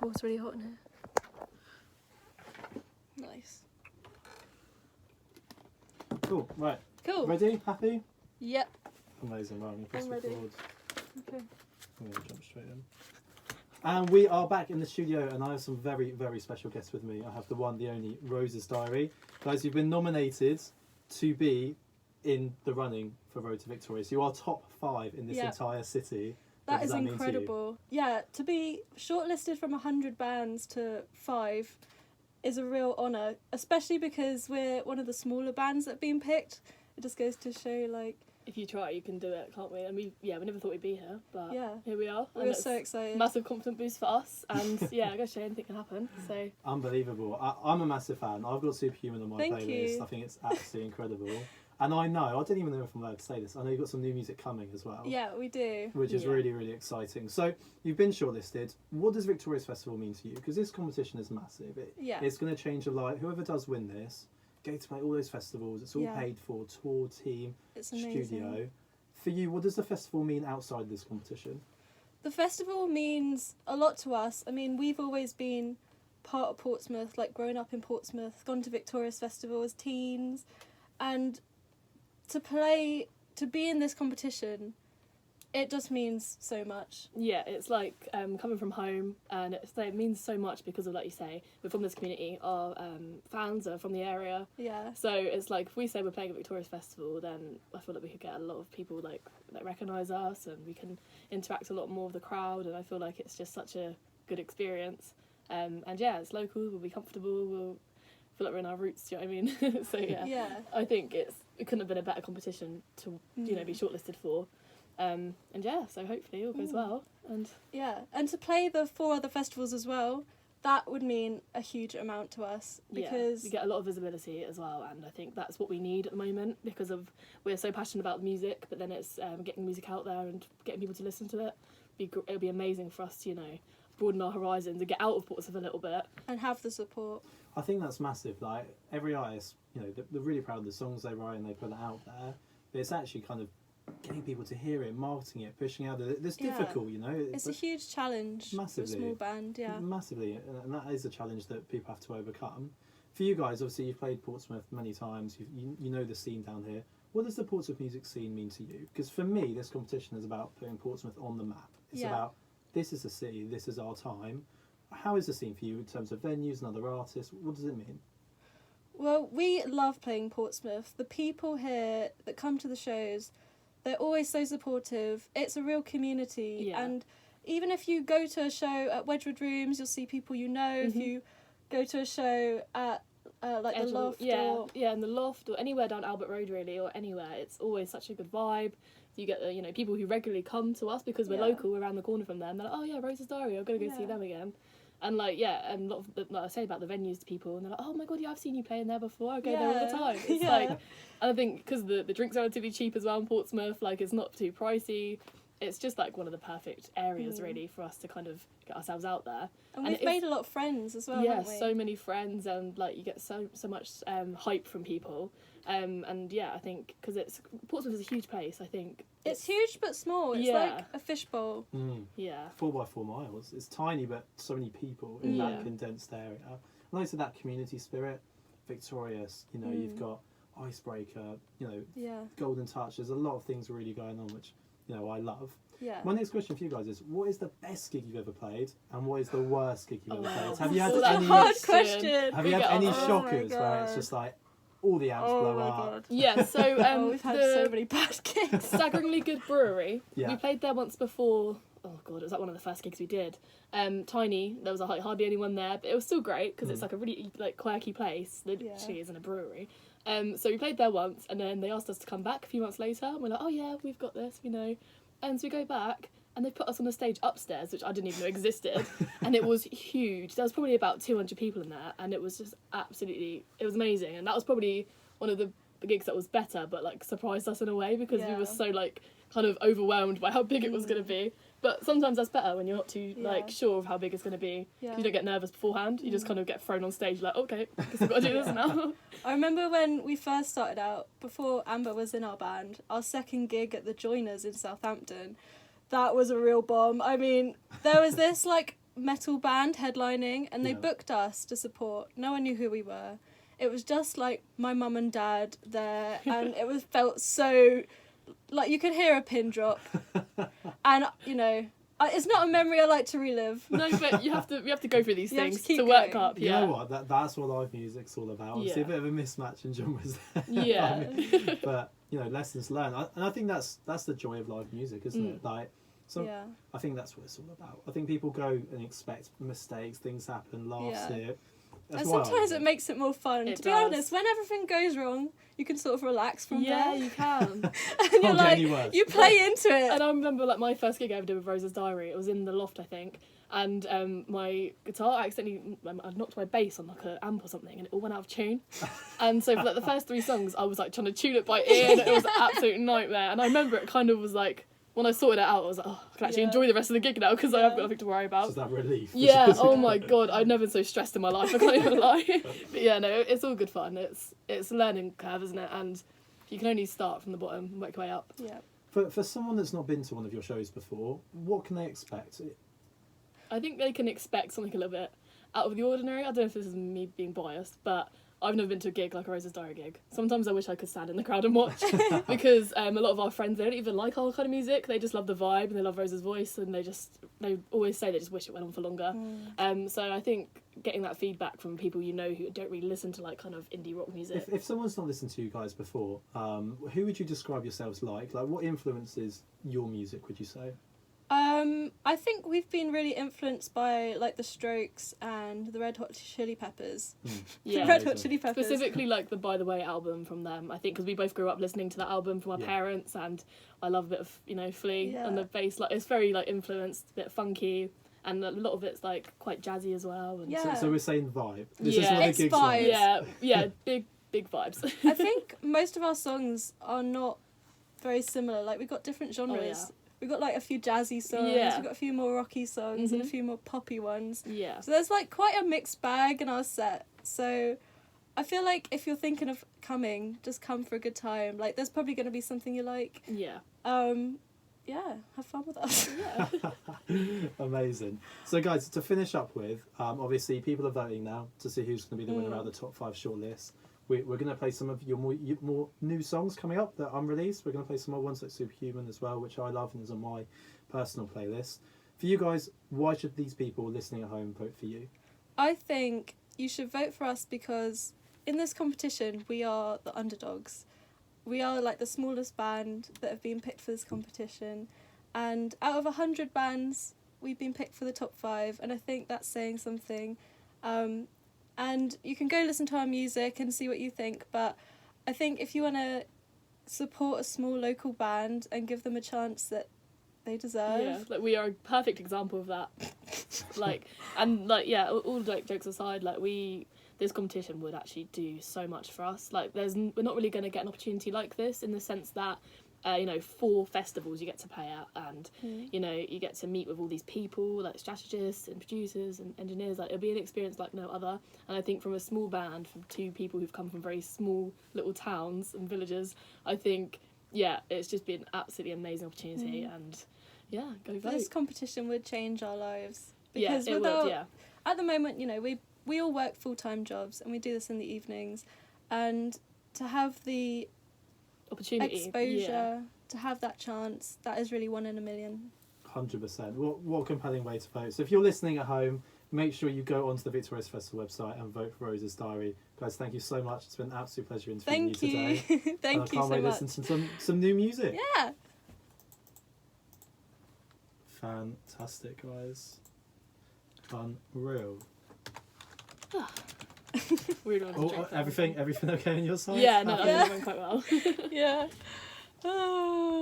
Oh, it's really hot in here. Nice. Cool, right. Cool. Ready? Happy? Yep. Amazing, right, I'm going to press I'm ready. record. Okay. I'm going to jump straight in. And we are back in the studio, and I have some very, very special guests with me. I have the one, the only, Rose's Diary. Guys, you've been nominated to be in the running for Road to Victoria. So you are top 5 in this entire city. That is incredible. Yeah, to be shortlisted from 100 bands to 5 is a real honour, especially because we're one of the smaller bands that have been picked. It just goes to show, like... If you try, you can do it, can't we? And we never thought we'd be here, but yeah, here we are. We're so excited. Massive confidence boost for us, and yeah, I guess anything can happen. So unbelievable. I'm a massive fan. I've got Superhuman on my playlist. I think it's absolutely incredible. And I know, I don't even know if I'm allowed to say this, I know you've got some new music coming as well. Yeah, we do. Which is really, really exciting. So, you've been shortlisted. What does Victoria's Festival mean to you? Because this competition is massive. It's going to change your life. Whoever does win this, get to play all those festivals. It's all paid for, tour, team, studio. For you, what does the festival mean outside of this competition? The festival means a lot to us. I mean, we've always been part of Portsmouth, like growing up in Portsmouth, gone to Victoria's Festival as teens, and to be in this competition, it just means so much. Yeah, it's like coming from home, and it means so much because of, like you say, we're from this community, our fans are from the area. Yeah. So it's like, if we say we're playing at Victoria's Festival, then I feel like we could get a lot of people that recognise us, and we can interact a lot more with the crowd, and I feel like it's just such a good experience. And yeah, it's local, we'll be comfortable, we'll feel like we're in our roots, do you know what I mean? So yeah, I think it couldn't have been a better competition to be shortlisted for. And yeah, so hopefully all goes well. And and to play the 4 other festivals as well, that would mean a huge amount to us, because you get a lot of visibility as well, and I think that's what we need at the moment, because we're so passionate about music, but then it's getting music out there and getting people to listen to it. It'll be amazing for us to, broaden our horizons and get out of Portsmouth a little bit. And have the support. I think that's massive. Like, every artist, they're really proud of the songs they write and they put it out there, but it's actually kind of getting people to hear it, marketing it, pushing out it. It's difficult, It's a huge challenge for a small band, Massively, and that is a challenge that people have to overcome. For you guys, obviously, you've played Portsmouth many times, you know the scene down here. What does the Portsmouth music scene mean to you? Because for me, this competition is about putting Portsmouth on the map. It's about, this is the city, this is our time. How is the scene for you in terms of venues and other artists? What does it mean? Well, we love playing Portsmouth. The people here that come to the shows, they're always so supportive. It's a real community. And even if you go to a show at Wedgwood Rooms, you'll see people you know. If you go to a show at the Loft. In the Loft or anywhere down Albert Road, really, or anywhere, it's always such a good vibe. You get people who regularly come to us because we're local, we're around the corner from them. They're like, oh yeah, Rose's Diary, I'm going to go see them again. And and a lot of I say about the venues to people, and they're like, oh my god, I've seen you playing there before, I go there all the time. It's and I think because the drinks are relatively cheap as well in Portsmouth, it's not too pricey. It's just one of the perfect areas really for us to kind of get ourselves out there. And we've made a lot of friends as well, haven't we? So many friends, and you get so much hype from people. And yeah, I think because Portsmouth is a huge place, I think. It's huge but small. It's like a fishbowl. Yeah. 4x4 miles. It's tiny, but so many people in that condensed area. And also that community spirit. Victorious, you've got Icebreaker, Golden Touch. There's a lot of things really going on, which, I love. Yeah. My next question for you guys is, what is the best gig you've ever played, and what is the worst gig you've ever played? Have you had any hard question? Have you had any shockers where it's just all the amps blow up? God. Yeah, so we've had so many bad gigs. Staggeringly Good Brewery. We played there once before. Oh god, it was one of the first gigs we did. Tiny, there was hardly anyone there, but it was still great because it's a really quirky place. It literally isn't a brewery. So we played there once, and then they asked us to come back a few months later, and we're like, oh yeah, we've got this, we know. And so we go back, and they put us on the stage upstairs, which I didn't even know existed, and it was huge. There was probably about 200 people in there, and it was just it was amazing. And that was probably one of the gigs that was better, but surprised us in a way, because we were so kind of overwhelmed by how big it was going to be. But sometimes that's better when you're not too sure of how big it's going to be. You don't get nervous beforehand. You just kind of get thrown on stage okay, I guess I've got to do this now. I remember when we first started out, before Amber was in our band, our second gig at the Joiners in Southampton, that was a real bomb. I mean, there was this metal band headlining, and they booked us to support. No one knew who we were. It was just like my mum and dad there, and it felt so like you could hear a pin drop, and you know. It's not a memory I like to relive. No, but we have to go through these things to work going. up. You know what? That's what live music's all about. Obviously, a bit of a mismatch in genres there. Yeah. But you know, lessons learned, and I think that's the joy of live music, isn't it? Like, I think that's what it's all about. I think people go and expect mistakes, things happen, laughs here. And sometimes it makes it more fun. To be honest, when everything goes wrong, you can sort of relax from there. Yeah, you can. And you're like, you play into it. And I remember like my first gig I ever did with Rose's Diary. It was in the loft, I think. And my guitar, I knocked my bass on like an amp or something, and it all went out of tune. And so for like the first 3 songs, I was like trying to tune it by ear, and it was an absolute nightmare. And I remember it kind of was like, when I sorted it out, I was like, oh, I can actually enjoy the rest of the gig now because I haven't got nothing to worry about. Just that relief. Yeah, oh my god, I've never been so stressed in my life, I can't even lie. But yeah, no, it's all good fun. It's a learning curve, isn't it? And you can only start from the bottom and work your way up. Yeah. For someone that's not been to one of your shows before, what can they expect? I think they can expect something a little bit out of the ordinary. I don't know if this is me being biased, but I've never been to a gig like a Rose's Diary gig. Sometimes I wish I could stand in the crowd and watch because a lot of our friends, they don't even like our kind of music. They just love the vibe and they love Rose's voice, and they always say they just wish it went on for longer. So I think getting that feedback from people you know who don't really listen to like kind of indie rock music. If someone's not listened to you guys before, who would you describe yourselves like? Like, what influences your music, would you say? I think we've been really influenced by like the Strokes and the Red Hot Chili Peppers. Yeah, Red Hot Chili Peppers. Specifically like the By the Way album from them. I think because we both grew up listening to that album from our parents, and I love a bit of Flea and the bass. Like it's very like influenced, a bit funky, and a lot of it's like quite jazzy as well. And so we're saying vibe. This is what it's vibes. Yeah, big vibes. I think most of our songs are not very similar. Like we've got different genres. Oh, yeah. We've got like a few jazzy songs, we've got a few more rocky songs and a few more poppy ones. Yeah. So there's like quite a mixed bag in our set. So I feel like if you're thinking of coming, just come for a good time. Like there's probably going to be something you like. Yeah. Have fun with us. Amazing. So guys, to finish up with, obviously people are voting now to see who's going to be the winner out of the top 5 shortlist. We're going to play some of your more new songs coming up that are unreleased. We're going to play some more ones like Superhuman as well, which I love and is on my personal playlist. For you guys, why should these people listening at home vote for you? I think you should vote for us because in this competition, we are the underdogs. We are like the smallest band that have been picked for this competition. And out of 100 bands, we've been picked for the top 5. And I think that's saying something. And you can go listen to our music and see what you think. But I think if you want to support a small local band and give them a chance that they deserve. Yeah, like we are a perfect example of that. All like jokes aside, like this competition would actually do so much for us. Like we're not really going to get an opportunity like this in the sense that 4 festivals you get to play at, and you get to meet with all these people like strategists and producers and engineers. Like it'll be an experience like no other. And I think from a small band, from 2 people who've come from very small little towns and villages, I think it's just been an absolutely amazing opportunity. And go vote. This competition would change our lives because it would. At the moment, we all work full-time jobs and we do this in the evenings, and to have the opportunity, exposure, to have that chance, that is really 1 in a million. 100%. What a compelling way to vote. So if you're listening at home, make sure you go onto the Victorious Festival website and vote for Rose's Diary. Guys, thank you so much. It's been an absolute pleasure interviewing you today. Thank you so much. I can't wait to listen to some new music. Yeah. Fantastic, guys. Unreal. Weird one. Everything okay on your side? Yeah, no, that went quite well. Yeah. Oh.